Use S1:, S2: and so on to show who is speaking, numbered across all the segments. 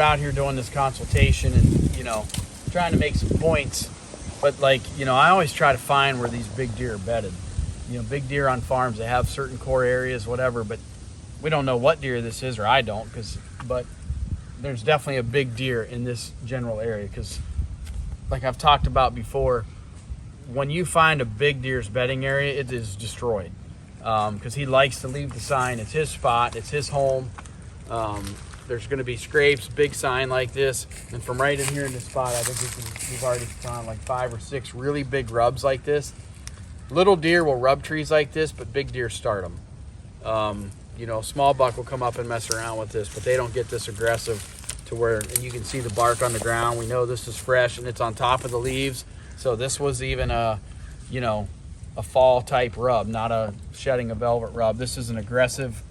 S1: we're out here doing this consultation and, you know, trying to make some points. But like, you know, I always try to find where these big deer are bedded. You know, big deer on farms, they have certain core areas, whatever, but we don't know what deer this is, or I don't, but there's definitely a big deer in this general area, because like I've talked about before, when you find a big deer's bedding area, it is destroyed, because he likes to leave the sign. It's his spot, it's his home. There's going to be scrapes, big sign like this, and from right in here in this spot, I think we've already found like 5 or 6 really big rubs like this. Little deer will rub trees like this, but big deer start them. You know, small buck will come up and mess around with this, but they don't get this aggressive to where, and you can see the bark on the ground. We know this is fresh and it's on top of the leaves. So this was even a, you know, a fall type rub, not a shedding a velvet rub. This is an aggressive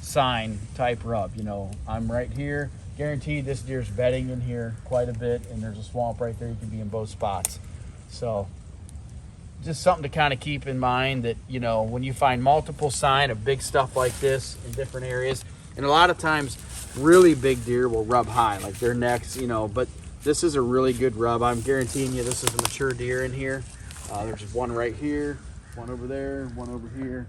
S1: sign type rub. You know, I'm right here, guaranteed this deer's bedding in here quite a bit, and there's a swamp right there. You can be in both spots. So just something to kind of keep in mind, that, you know, when you find multiple sign of big stuff like this in different areas, and a lot of times really big deer will rub high, like their necks, you know, but this is a really good rub. I'm guaranteeing you this is a mature deer in here. There's one right here, one over there, one over here.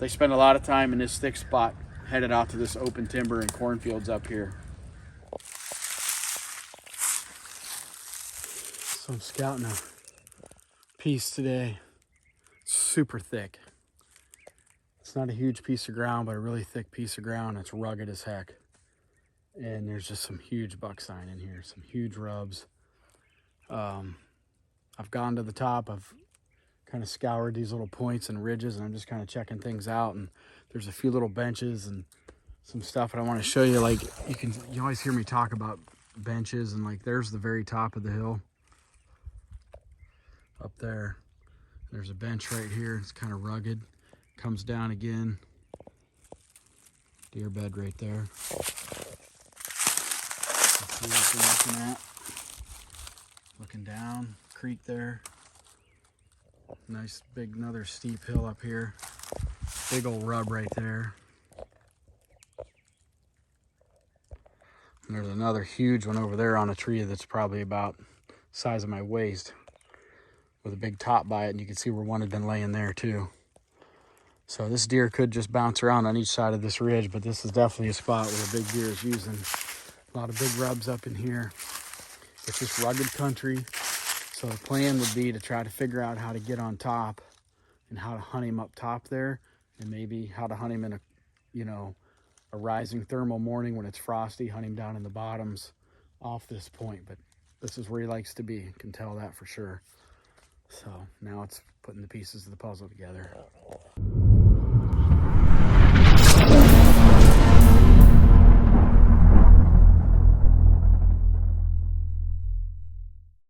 S1: They spend a lot of time in this thick spot headed out to this open timber and cornfields up here. So I'm scouting a piece today. It's super thick. It's not a huge piece of ground, but a really thick piece of ground. It's rugged as heck. And there's just some huge buck sign in here, some huge rubs. I've gone to the top. I've kind of scoured these little points and ridges, and I'm just kind of checking things out. And there's a few little benches and some stuff that I want to show you. Like, you always hear me talk about benches, and like there's the very top of the hill up there. There's a bench right here. It's kind of rugged, comes down again. Deer bed right there. Let's see what we're looking at. Looking down, creek there. Nice big, another steep hill up here. Big old rub right there. And there's another huge one over there on a tree that's probably about the size of my waist, with a big top by it, and you can see where one had been laying there too. So this deer could just bounce around on each side of this ridge, but this is definitely a spot where a big deer is using. A lot of big rubs up in here. It's just rugged country. So the plan would be to try to figure out how to get on top and how to hunt him up top there, and maybe how to hunt him in a, you know, a rising thermal morning when it's frosty, hunt him down in the bottoms off this point. But this is where he likes to be, can tell that for sure. So now it's putting the pieces of the puzzle together.